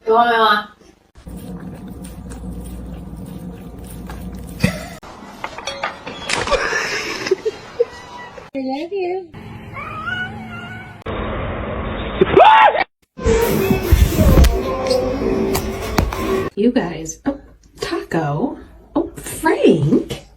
给外卖吗？ I love you. You guys. Oh, Taco. Oh, Frank.